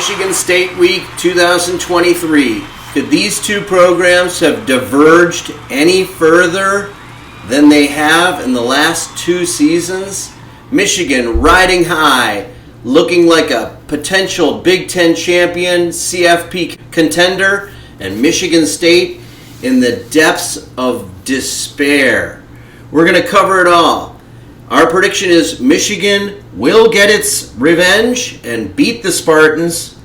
Michigan State Week 2023. Could these two programs have diverged any further than they have in the last two seasons? Michigan riding high, looking like a potential Big Ten champion, CFP contender, and Michigan State in the depths of despair. We're going to cover it all. Our prediction is Michigan will get its revenge and beat the Spartans,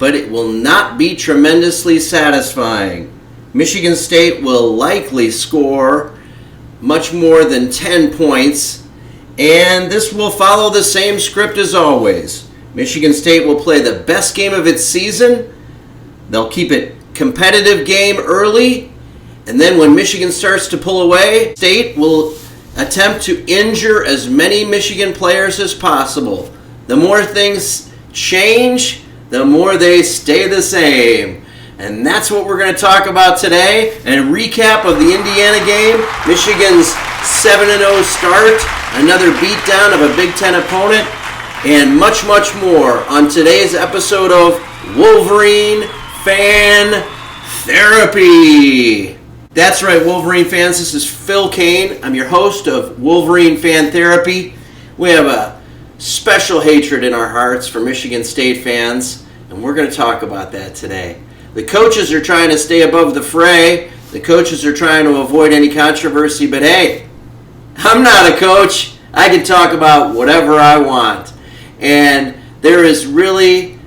but it will not be tremendously satisfying. Michigan State will likely score much more than 10 points, and this will follow the same script as always. Michigan State will play the best game of its season. They'll keep it competitive game early, and then when Michigan starts to pull away, State will attempt to injure as many Michigan players as possible. The more things change, the more they stay the same. And that's what we're going to talk about today. And a recap of the Indiana game, Michigan's 7-0 start, another beatdown of a Big Ten opponent, and much, much more on today's episode of Wolverine Fan Therapy. That's right, Wolverine fans. This is Phil Kane. I'm your host of Wolverine Fan Therapy. We have a special hatred in our hearts for Michigan State fans, and we're going to talk about that today. The coaches are trying to stay above the fray. The coaches are trying to avoid any controversy, but hey, I'm not a coach. I can talk about whatever I want. And there is really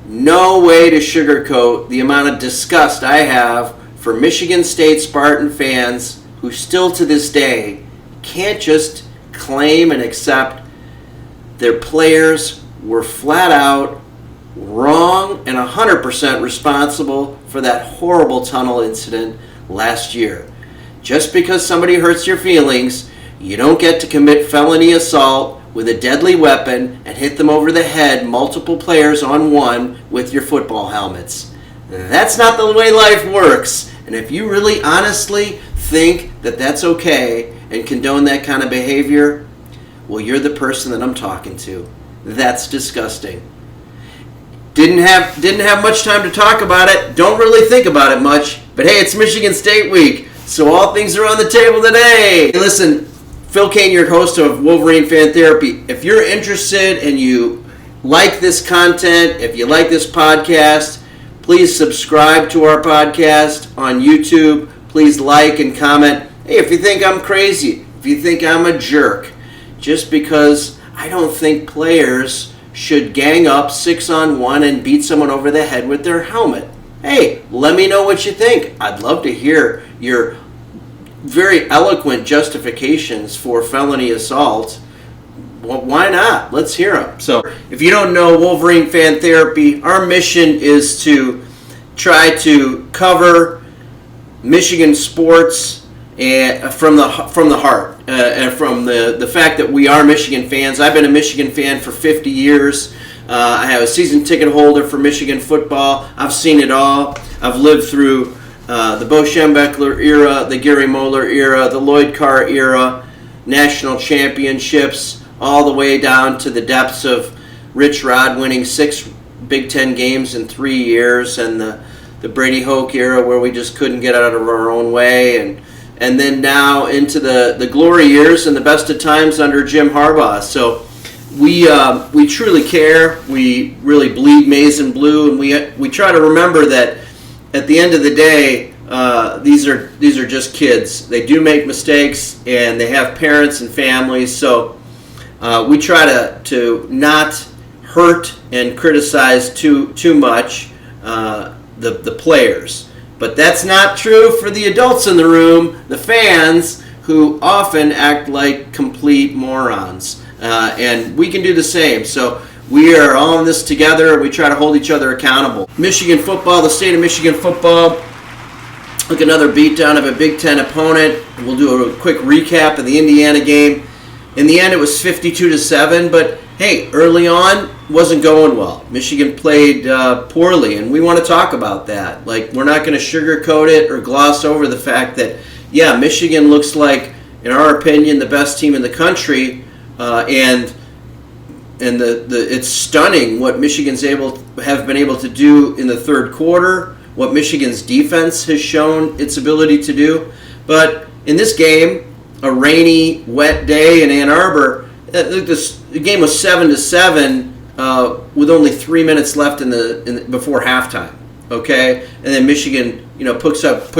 no way to sugarcoat the amount of disgust I have for Michigan State Spartan fans who still to this day can't just claim and accept their players were flat out wrong and 100% responsible for that horrible tunnel incident last year. Just because somebody hurts your feelings, you don't get to commit felony assault with a deadly weapon and hit them over the head, multiple players on one, with your football helmets. That's not the way life works. And if you really honestly think that that's okay and condone that kind of behavior, well, you're the person that I'm talking to. That's disgusting. Didn't have much time to talk about it. Don't really think about it much. But hey, it's Michigan State Week, so all things are on the table today. Hey, listen, Phil Kane, your host of Wolverine Fan Therapy. If you're interested and you like this content, if you like this podcast, please subscribe to our podcast on YouTube. Please like and comment. Hey, if you think I'm crazy, if you think I'm a jerk, just because I don't think players should gang up 6-on-1 and beat someone over the head with their helmet. Hey, let me know what you think. I'd love to hear your very eloquent justifications for felony assault. Well, why not? Let's hear them. So, if you don't know Wolverine Fan Therapy, our mission is to try to cover Michigan sports from the heart, and from the fact that we are Michigan fans. I've been a Michigan fan for 50 years. I have a season ticket holder for Michigan football. I've seen it all. I've lived through the Bo Schembechler era, the Gary Moeller era, the Lloyd Carr era, national championships, all the way down to the depths of Rich Rod winning 6 Big Ten games in 3 years, and the Brady Hoke era where we just couldn't get out of our own way, and then now into the glory years and the best of times under Jim Harbaugh. So we truly care. We really bleed maize and blue, and we try to remember that at the end of the day, these are just kids. They do make mistakes, and they have parents and families. So we try to not hurt and criticize too much the players. But that's not true for the adults in the room, the fans, who often act like complete morons. And we can do the same. So we are all in this together. We try to hold each other accountable. Michigan football, the state of Michigan football. Look, another beatdown of a Big Ten opponent. We'll do a quick recap of the Indiana game. In the end, it was 52-7, but hey, early on, wasn't going well. Michigan played poorly, and we want to talk about that. Like, we're not going to sugarcoat it or gloss over the fact that, yeah, Michigan looks like, in our opinion, the best team in the country, and it's stunning what Michigan's have been able to do in the third quarter, what Michigan's defense has shown its ability to do. But in this game, a rainy, wet day in Ann Arbor, the game was 7-7 with only 3 minutes left before halftime. Okay, and then Michigan, puts up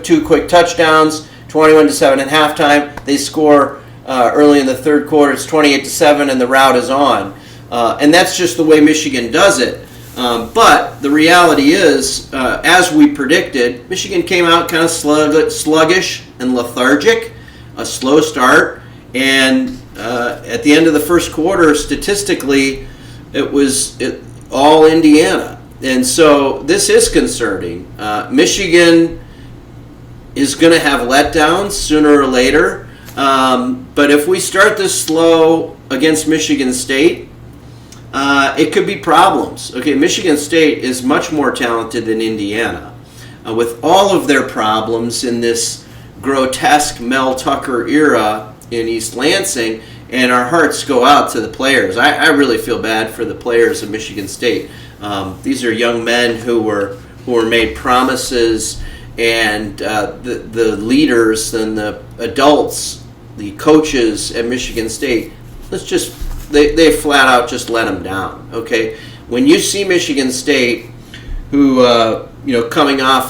two quick touchdowns, 21-7 at halftime. They score early in the third quarter. It's 28-7, and the route is on. And that's just the way Michigan does it. But the reality is, as we predicted, Michigan came out kind of sluggish and lethargic, a slow start, and at the end of the first quarter, statistically, it was all Indiana. And so this is concerning. Michigan is going to have letdowns sooner or later. But if we start this slow against Michigan State, it could be problems. Okay, Michigan State is much more talented than Indiana. With all of their problems in this grotesque Mel Tucker era in East Lansing, and our hearts go out to the players. I really feel bad for the players of Michigan State. These are young men who were made promises, and the leaders and the adults, the coaches at Michigan State, they flat out just let them down. Okay, when you see Michigan State, who coming off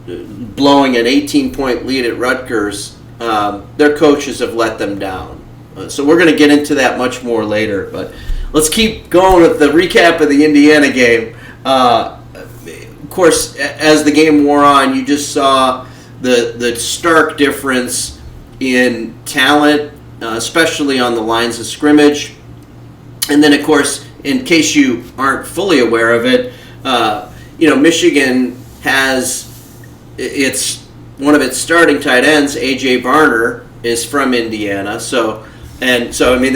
blowing an 18-point lead at Rutgers, their coaches have let them down. So we're going to get into that much more later, but let's keep going with the recap of the Indiana game. Of course, as the game wore on, you just saw the stark difference in talent, especially on the lines of scrimmage. And then, of course, in case you aren't fully aware of it, Michigan has one of its starting tight ends, A.J. Barner, is from Indiana. So I mean,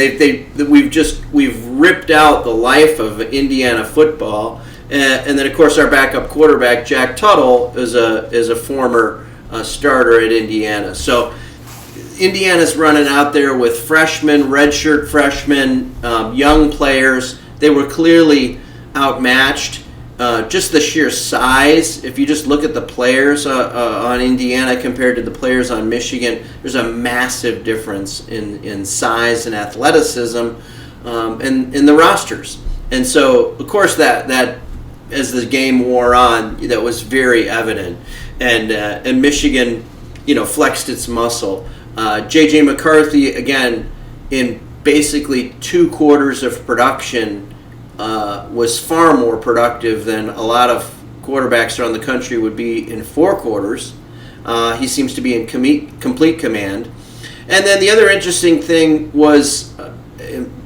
we've ripped out the life of Indiana football, and then of course our backup quarterback Jack Tuttle is a former starter at Indiana. So Indiana's running out there with freshmen, redshirt freshmen, young players. They were clearly outmatched. Just the sheer size, if you just look at the players on Indiana compared to the players on Michigan, there's a massive difference in size and athleticism in the rosters. And so, of course, that as the game wore on, that was very evident. And Michigan, flexed its muscle. J.J. McCarthy, again, in basically 2 quarters of production, was far more productive than a lot of quarterbacks around the country would be in 4 quarters. He seems to be in complete command. And then the other interesting thing was,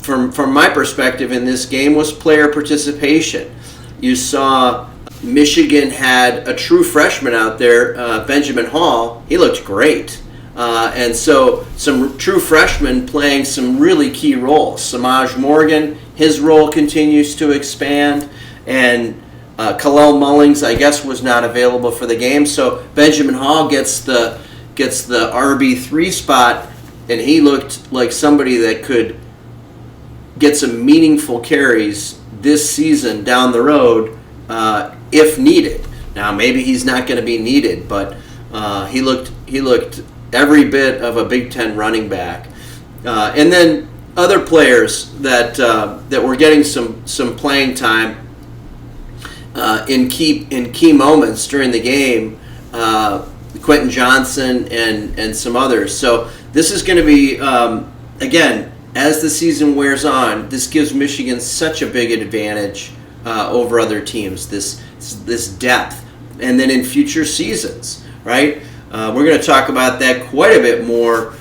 from my perspective in this game, was player participation. You saw Michigan had a true freshman out there, Benjamin Hall. He looked great. And so some true freshmen playing some really key roles. Samaj Morgan, his role continues to expand, and Kalel Mullings, I guess, was not available for the game. So Benjamin Hall gets the RB3 spot, and he looked like somebody that could get some meaningful carries this season down the road if needed. Now maybe he's not going to be needed, but he looked every bit of a Big Ten running back. And then other players that were getting some playing time in key moments during the game, Quentin Johnson and some others. So this is going to be, again, as the season wears on, this gives Michigan such a big advantage over other teams, this depth. And then in future seasons, right? We're going to talk about that quite a bit more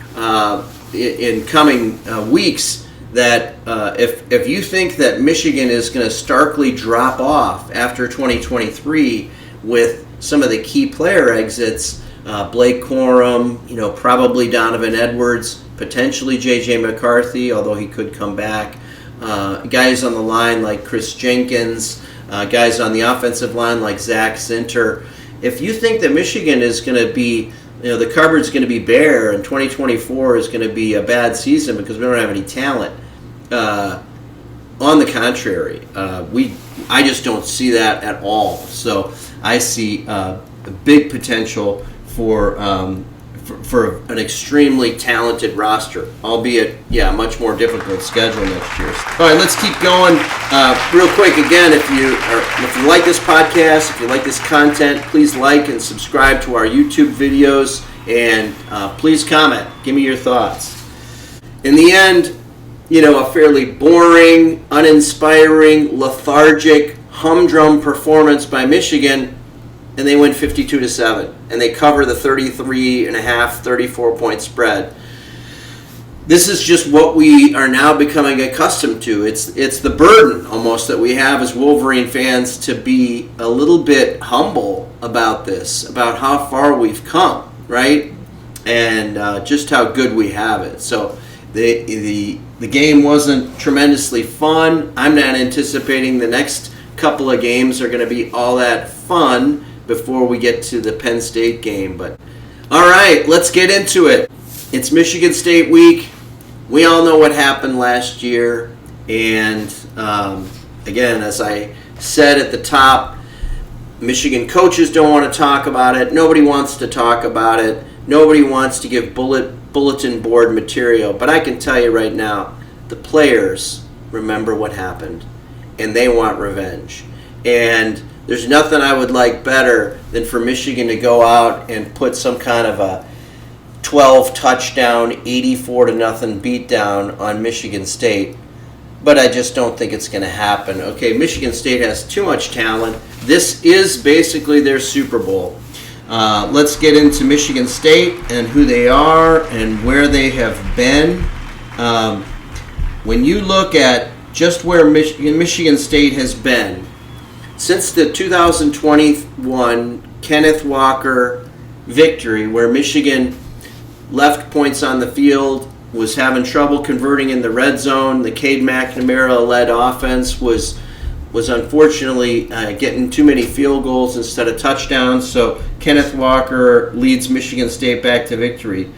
in coming weeks, that if you think that Michigan is going to starkly drop off after 2023 with some of the key player exits, Blake Corum, probably Donovan Edwards, potentially J.J. McCarthy, although he could come back, guys on the line like Chris Jenkins, guys on the offensive line like Zach Zinter. If you think that Michigan is going to be, the cupboard's going to be bare and 2024 is going to be a bad season because we don't have any talent, On the contrary, I just don't see that at all. So I see a big potential for an extremely talented roster, albeit, much more difficult schedule next year. All right, let's keep going. Real quick, again, if you like this podcast, if you like this content, please like and subscribe to our YouTube videos, and please comment. Give me your thoughts. In the end, a fairly boring, uninspiring, lethargic, humdrum performance by Michigan, and they win 52-7, and they cover the 34-point spread. This is just what we are now becoming accustomed to. It's the burden almost that we have as Wolverine fans to be a little bit humble about this, about how far we've come, right? And just how good we have it. So the game wasn't tremendously fun. I'm not anticipating the next couple of games are going to be all that fun before we get to the Penn State game. But all right, let's get into it. It's Michigan State week. We all know what happened last year. And again, as I said at the top, Michigan coaches don't want to talk about it. Nobody wants to talk about it. Nobody wants to give bulletin board material. But I can tell you right now, the players remember what happened, and they want revenge. And there's nothing I would like better than for Michigan to go out and put some kind of a 12-touchdown, 84-0 beatdown on Michigan State. But I just don't think it's going to happen. Okay, Michigan State has too much talent. This is basically their Super Bowl. Let's get into Michigan State and who they are and where they have been. When you look at just where Michigan State has been, since the 2021 Kenneth Walker victory, where Michigan left points on the field, was having trouble converting in the red zone, the Cade McNamara-led offense was unfortunately getting too many field goals instead of touchdowns, so Kenneth Walker leads Michigan State back to victory.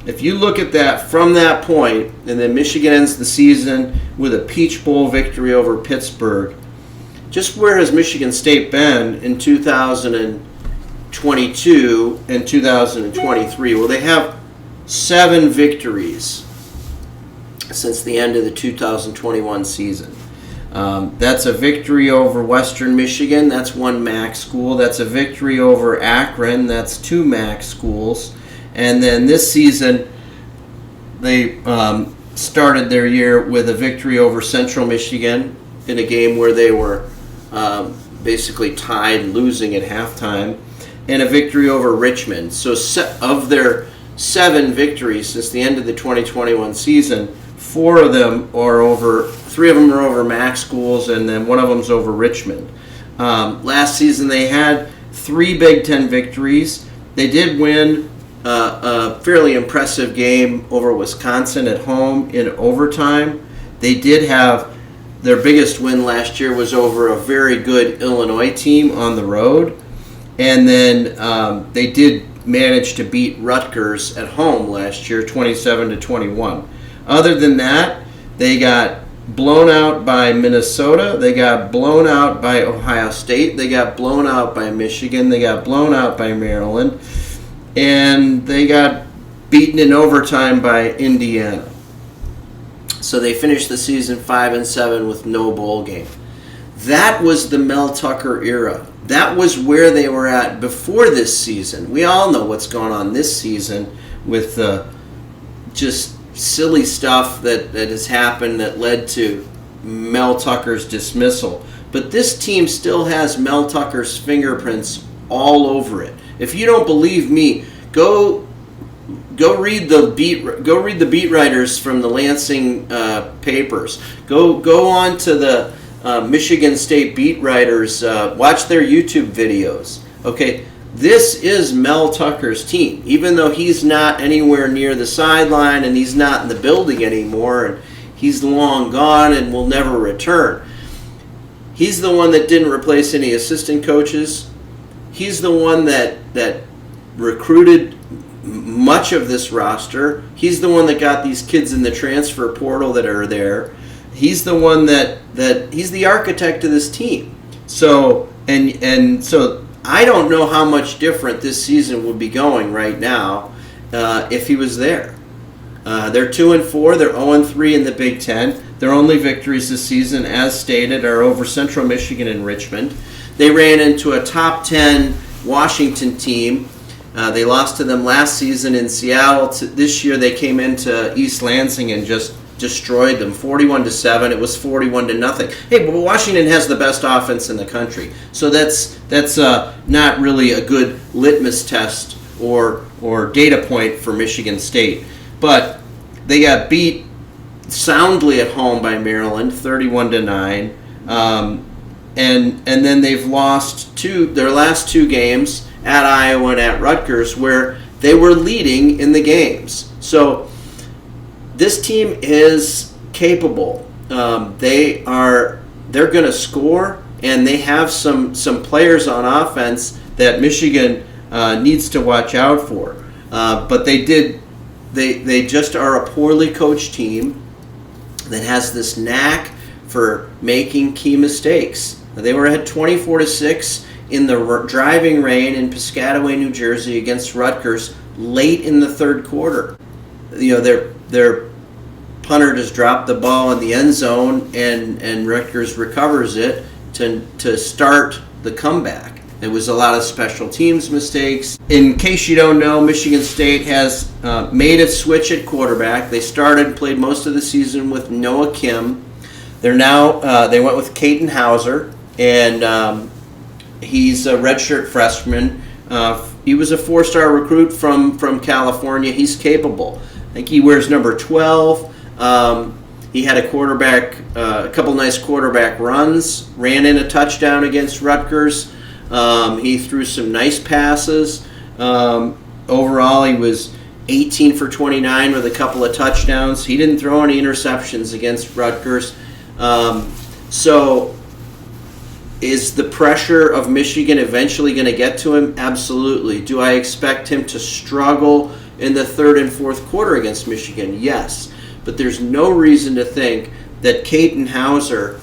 If you look at that from that point, and then Michigan ends the season with a Peach Bowl victory over Pittsburgh, just where has Michigan State been in 2022 and 2023? Well, they have 7 victories since the end of the 2021 season. That's a victory over Western Michigan. That's 1 MAC school. That's a victory over Akron. That's 2 MAC schools. And then this season, they started their year with a victory over Central Michigan in a game where they were basically tied, losing at halftime, and a victory over Richmond. So of their 7 victories since the end of the 2021 season, 3 of them are over MAC schools, and then 1 of them's over Richmond. Last season they had 3 Big Ten victories. They did win a fairly impressive game over Wisconsin at home in overtime. They did have their biggest win last year was over a very good Illinois team on the road. And then they did manage to beat Rutgers at home last year, 27-21. Other than that, they got blown out by Minnesota. They got blown out by Ohio State. They got blown out by Michigan. They got blown out by Maryland. And they got beaten in overtime by Indiana. So they finished the season 5-7 with no bowl game. That was the Mel Tucker era. That was where they were at before this season. We all know what's going on this season with just silly stuff that has happened that led to Mel Tucker's dismissal. But this team still has Mel Tucker's fingerprints all over it. If you don't believe me, go read the beat writers from the Lansing papers. Go on to the Michigan State beat writers. Watch their YouTube videos. Okay, this is Mel Tucker's team. Even though he's not anywhere near the sideline and he's not in the building anymore, and he's long gone and will never return. He's the one that didn't replace any assistant coaches. He's the one that recruited much of this roster. He's the one that got these kids in the transfer portal that are there. he's the one that he's the architect of this team. So so I don't know how much different this season would be going right now if he was there. They're 2-4. They're 0-3 in the Big Ten. Their only victories this season, as stated, are over Central Michigan and Richmond. They ran into a top 10 Washington team. They lost to them last season in Seattle. This year they came into East Lansing and just destroyed them, 41-7. It was 41-0. Hey, but Washington has the best offense in the country, so that's not really a good litmus test or data point for Michigan State. But they got beat soundly at home by Maryland, 31-9, and then they've lost their last two games at Iowa and at Rutgers, where they were leading in the games. So this team is capable. They're going to score, and they have some players on offense that Michigan needs to watch out for. But they just are a poorly coached team that has this knack for making key mistakes. They were ahead 24-6 in the driving rain in Piscataway, New Jersey, against Rutgers late in the third quarter. Their punter just dropped the ball in the end zone, and Rutgers recovers it to start the comeback. There was a lot of special teams mistakes. In case you don't know, Michigan State has made a switch at quarterback. They played most of the season with Noah Kim. They're now they went with Caden Hauser, and he's a redshirt freshman. He was a 4-star recruit from California. He's capable. I think he wears number 12. He had a couple nice quarterback runs, ran in a touchdown against Rutgers. He threw some nice passes. Overall, he was 18 for 29 with a couple of touchdowns. He didn't throw any interceptions against Rutgers. So is the pressure of Michigan eventually going to get to him? Absolutely. Do I expect him to struggle in the third and fourth quarter against Michigan? Yes. But there's no reason to think that Caden Hauser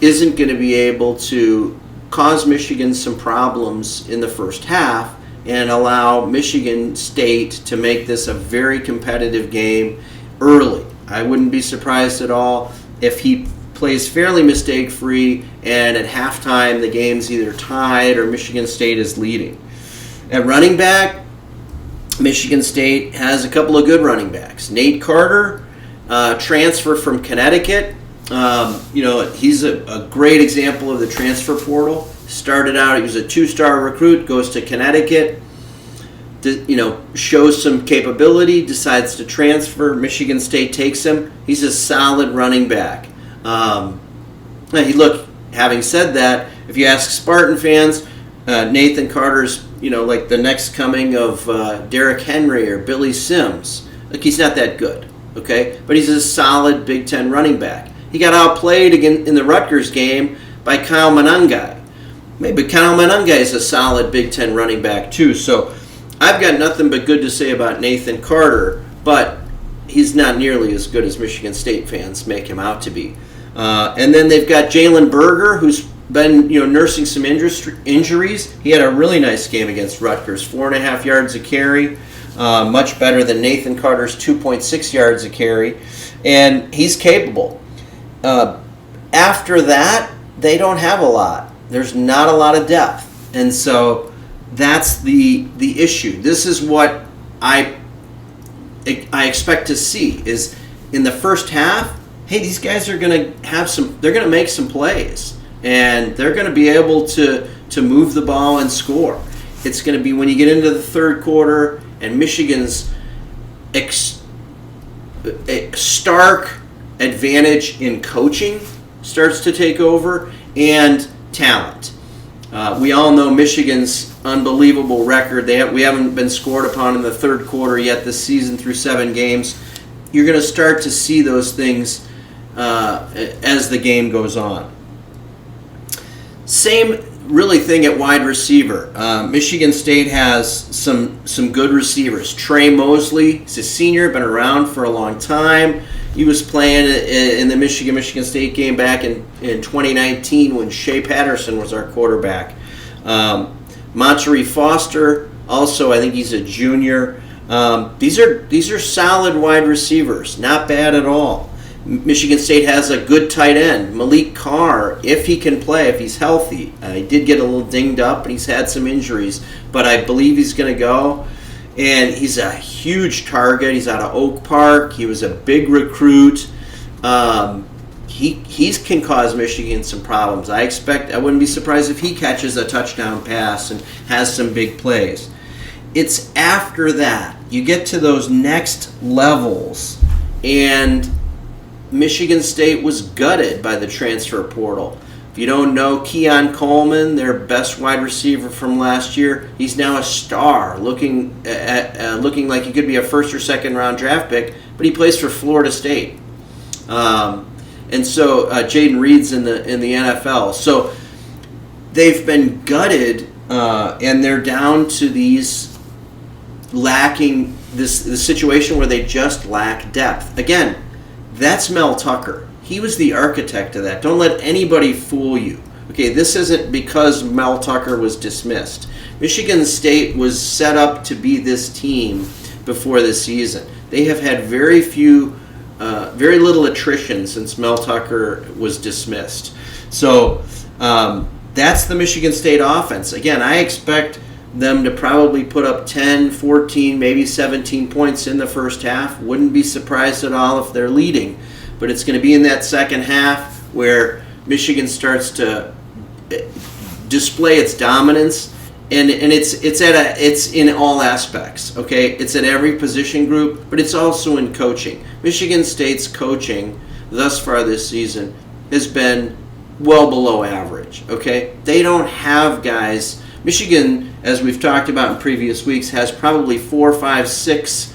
isn't going to be able to cause Michigan some problems in the first half and allow Michigan State to make this a very competitive game early. I wouldn't be surprised at all if he plays fairly mistake-free and at halftime the game's either tied or Michigan State is leading. At running back, Michigan State has a couple of good running backs. Nate Carter, transfer from Connecticut. He's a great example of the transfer portal. Started out, he was a 2-star recruit, goes to Connecticut, shows some capability, decides to transfer. Michigan State takes him. He's a solid running back. Having said that, if you ask Spartan fans, Nathan Carter's, like the next coming of Derrick Henry or Billy Sims. He's not that good, okay? But he's a solid Big Ten running back. He got outplayed again in the Rutgers game by Kyle Monangai. Maybe Kyle Monangai is a solid Big Ten running back too. So I've got nothing but good to say about Nathan Carter, but he's not nearly as good as Michigan State fans make him out to be. And then they've got Jalen Berger, who's been nursing some injuries. He had a really nice game against Rutgers, 4.5 yards a carry, much better than Nathan Carter's 2.6 yards a carry, and he's capable. After that, they don't have a lot. There's not a lot of depth, and so that's the issue. This is what I expect to see is in the first half. Hey, these guys are going to have they're going to make some plays, and they're going to be able to move the ball and score. It's going to be when you get into the third quarter and Michigan's stark advantage in coaching starts to take over and talent. We all know Michigan's unbelievable record. We haven't been scored upon in the third quarter yet this season through 7 games. You're going to start to see those things as the game goes on. Same really thing at wide receiver. Michigan State has some good receivers. Trey Mosley, he's a senior, been around for a long time. He was playing in the Michigan State game back in 2019 when Shea Patterson was our quarterback. Monterey Foster, also, I think he's a junior. These are solid wide receivers, not bad at all. Michigan State has a good tight end, Malik Carr, if he can play, if he's healthy. He did get a little dinged up, and he's had some injuries, but I believe he's going to go. And he's a huge target. He's out of Oak Park. He was a big recruit. He can cause Michigan some problems. I wouldn't be surprised if he catches a touchdown pass and has some big plays. It's after that you get to those next levels, and Michigan State was gutted by the transfer portal. If you don't know, Keon Coleman, their best wide receiver from last year, he's now a star, looking like he could be a first or second round draft pick, but he plays for Florida State. And so Jaden Reed's in the NFL. So they've been gutted, and they're down to these lacking this situation where they just lack depth. Again, that's Mel Tucker. He was the architect of that. Don't let anybody fool you. Okay, this isn't because Mel Tucker was dismissed. Michigan State was set up to be this team before the season. They have had very little attrition since Mel Tucker was dismissed. So that's the Michigan State offense. Again, I expect them to probably put up 10, 14, maybe 17 points in the first half. Wouldn't be surprised at all if they're leading. But it's going to be in that second half where Michigan starts to display its dominance, and it's in all aspects. Okay, it's at every position group, but it's also in coaching. Michigan State's coaching thus far this season has been well below average. Okay, they don't have guys. Michigan, as we've talked about in previous weeks, has probably 4, 5, 6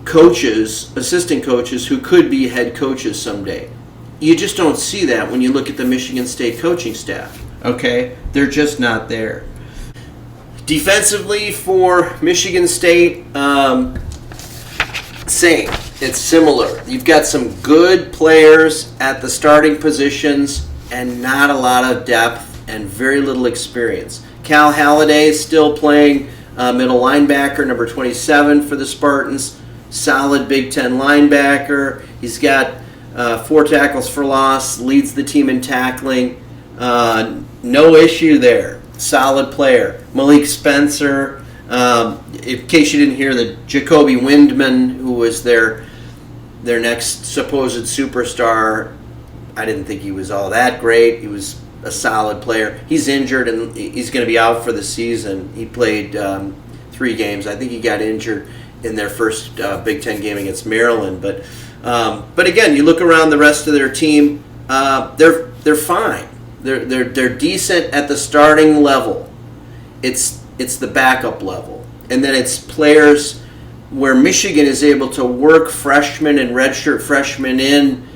coaches, assistant coaches, who could be head coaches someday. You just don't see that when you look at the Michigan State coaching staff. Okay? They're just not there. Defensively for Michigan State, same. It's similar. You've got some good players at the starting positions and not a lot of depth and very little experience. Cal Halliday is still playing middle linebacker, number 27 for the Spartans. Solid Big Ten linebacker. He's got 4 tackles for loss, leads the team in tackling. No issue there. Solid player. Malik Spencer, in case you didn't hear, the Jacoby Windman, who was their next supposed superstar, I didn't think he was all that great. He was a solid player. He's injured, and he's going to be out for the season. He played 3 games. I think he got injured in their first Big Ten game against Maryland. But again, you look around the rest of their team, they're fine. They're decent at the starting level. It's the backup level, and then it's players where Michigan is able to work freshmen and redshirt freshmen in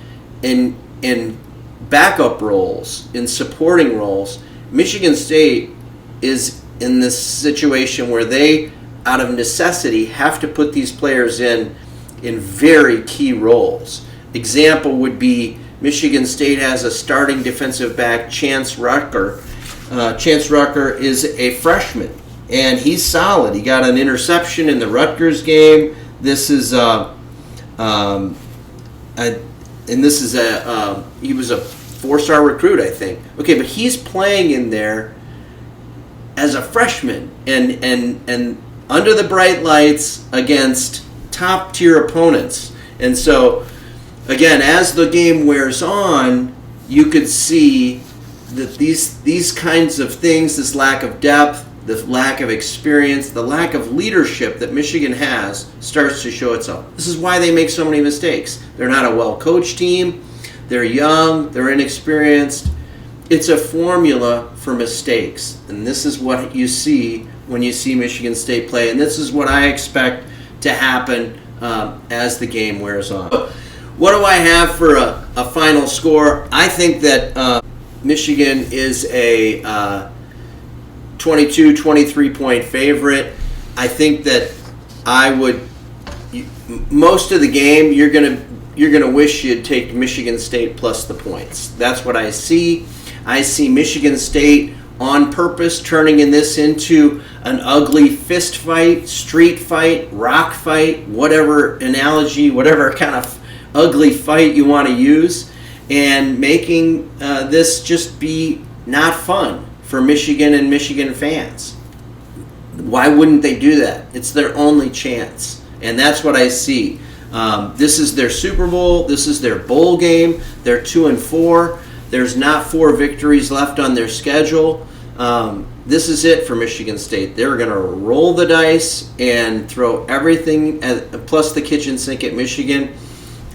backup roles, in supporting roles. Michigan State is in this situation where they, out of necessity, have to put these players in very key roles. Example would be Michigan State has a starting defensive back, Chance Rucker. Chance Rucker is a freshman, and he's solid. He got an interception in the Rutgers game. He was a 4-star recruit, I think. Okay, but he's playing in there as a freshman and under the bright lights against top-tier opponents. And so, again, as the game wears on, you could see that these kinds of things, this lack of depth, the lack of experience, the lack of leadership that Michigan has starts to show itself. This is why they make so many mistakes. They're not a well-coached team. They're young. They're inexperienced. It's a formula for mistakes. And this is what you see when you see Michigan State play. And this is what I expect to happen as the game wears on. What do I have for a final score? I think that Michigan is a 22, 23-point favorite. I think that most of the game, you're going to you're going to wish you'd take Michigan State plus the points. That's what I see. I see Michigan State on purpose turning this into an ugly fist fight, street fight, rock fight, whatever analogy, whatever kind of ugly fight you want to use, and making this just be not fun for Michigan and Michigan fans. Why wouldn't they do that? It's their only chance, and that's what I see. This is their Super Bowl. This is their bowl game. They're 2-4. There's not 4 victories left on their schedule. This is it for Michigan State. They're going to roll the dice and throw everything plus the kitchen sink at Michigan.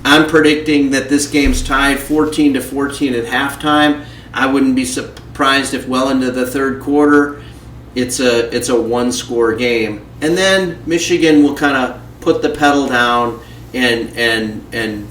I'm predicting that this game's tied 14-14 at halftime. I wouldn't be surprised if well into the third quarter it's a one-score game. And then Michigan will kind of put the pedal down and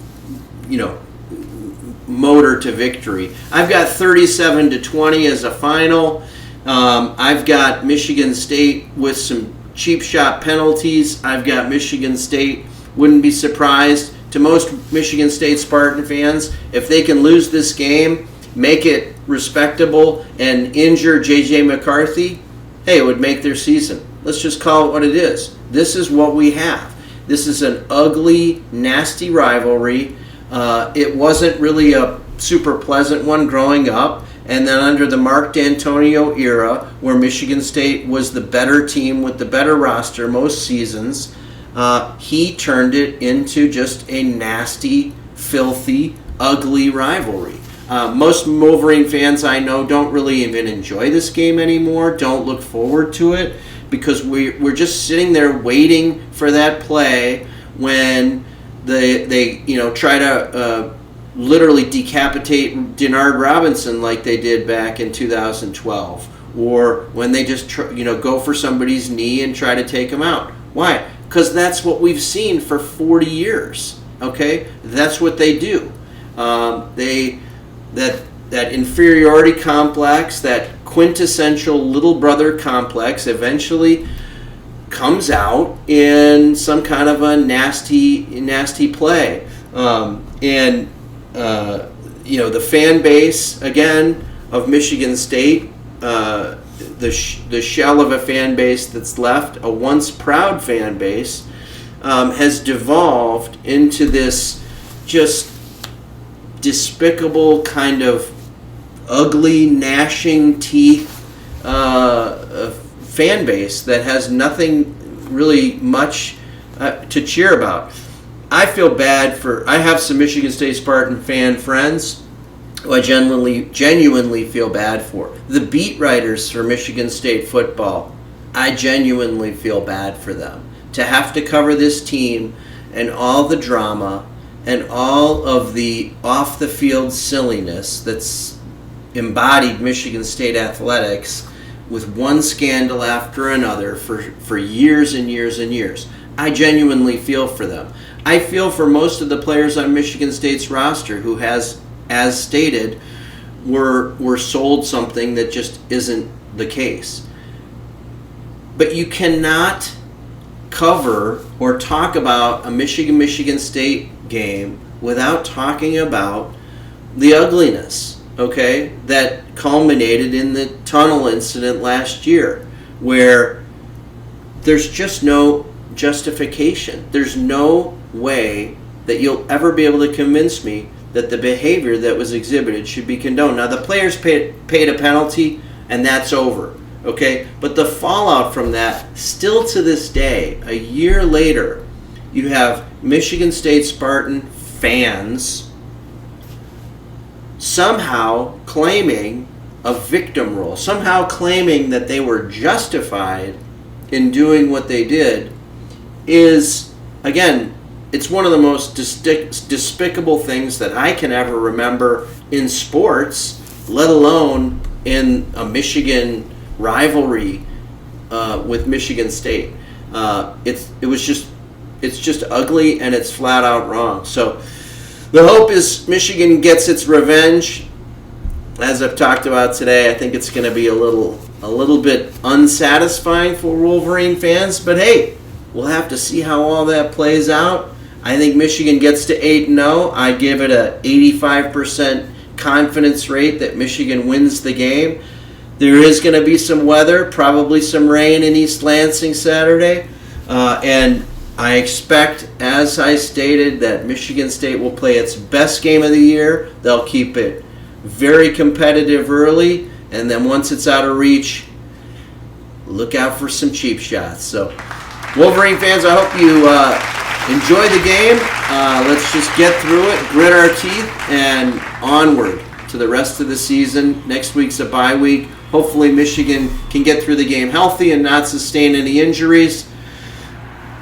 motor to victory. I've got 37-20 as a final. I've got Michigan State with some cheap shot penalties. I've got Michigan State. Wouldn't be surprised to most Michigan State Spartan fans if they can lose this game, make it respectable, and injure J.J. McCarthy. Hey, it would make their season. Let's just call it what it is. This is what we have. This is an ugly, nasty rivalry. It wasn't really a super pleasant one growing up. And then under the Mark D'Antonio era, where Michigan State was the better team with the better roster most seasons, he turned it into just a nasty, filthy, ugly rivalry. Most Wolverine fans I know don't really even enjoy this game anymore, don't look forward to it, because we're just sitting there waiting for that play when they try to literally decapitate Denard Robinson like they did back in 2012, or when they just go for somebody's knee and try to take him out. Why? Because that's what we've seen for 40 years. Okay, that's what they do. That inferiority complex, that quintessential little brother complex, eventually comes out in some kind of a nasty play. The fan base, again, of Michigan State, the shell of a fan base that's left, a once proud fan base, has devolved into this just despicable kind of ugly, gnashing teeth fan base that has nothing really much to cheer about. I feel bad I have some Michigan State Spartan fan friends who I genuinely feel bad for. The beat writers for Michigan State football, I genuinely feel bad for them. To have to cover this team and all the drama and all of the off-the-field silliness that's embodied Michigan State athletics with one scandal after another for years and years and years. I genuinely feel for them. I feel for most of the players on Michigan State's roster who as stated, were sold something that just isn't the case. But you cannot cover or talk about a Michigan State game without talking about the ugliness, okay, that culminated in the tunnel incident last year, where there's just no justification. There's no way that you'll ever be able to convince me that the behavior that was exhibited should be condoned. Now, the players paid a penalty, and that's over, okay? But the fallout from that, still to this day, a year later, you have Michigan State Spartan fans somehow claiming a victim role, somehow claiming that they were justified in doing what they did, is, again, it's one of the most despicable things that I can ever remember in sports, let alone in a Michigan rivalry with Michigan State. It's just ugly, and it's flat out wrong. So the hope is Michigan gets its revenge. As I've talked about today, I think it's going to be a little bit unsatisfying for Wolverine fans, but hey, we'll have to see how all that plays out. I think Michigan gets to 8-0. I give it a 85% confidence rate that Michigan wins the game. There is going to be some weather, probably some rain in East Lansing Saturday. And I expect, as I stated, that Michigan State will play its best game of the year. They'll keep it very competitive early, and then once it's out of reach, look out for some cheap shots. So, Wolverine fans, I hope you enjoy the game. Let's just get through it, grit our teeth, and onward to the rest of the season. Next week's a bye week. Hopefully Michigan can get through the game healthy and not sustain any injuries.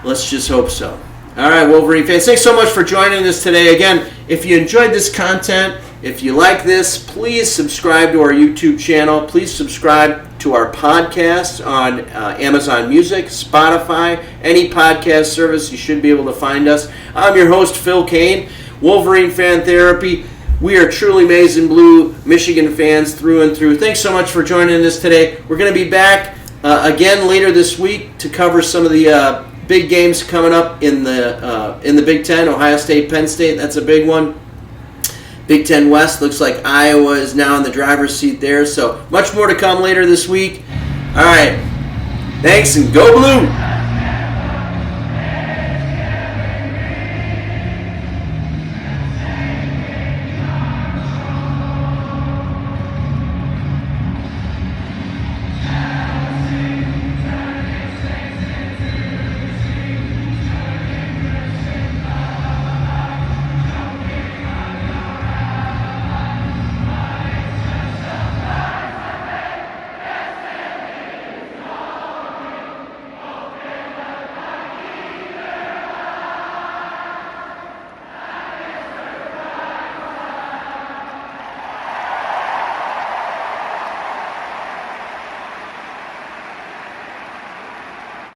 Let's just hope so. All right, Wolverine fans, thanks so much for joining us today. Again, if you enjoyed this content, if you like this, please subscribe to our YouTube channel. Please subscribe to our podcast on Amazon Music, Spotify, any podcast service. You should be able to find us. I'm your host, Phil Kane, Wolverine Fan Therapy. We are truly maize and blue Michigan fans through and through. Thanks so much for joining us today. We're going to be back again later this week to cover some of the big games coming up in the Big Ten. Ohio State, Penn State, that's a big one. Big Ten West, looks like Iowa is now in the driver's seat there. So much more to come later this week. All right, thanks and go blue.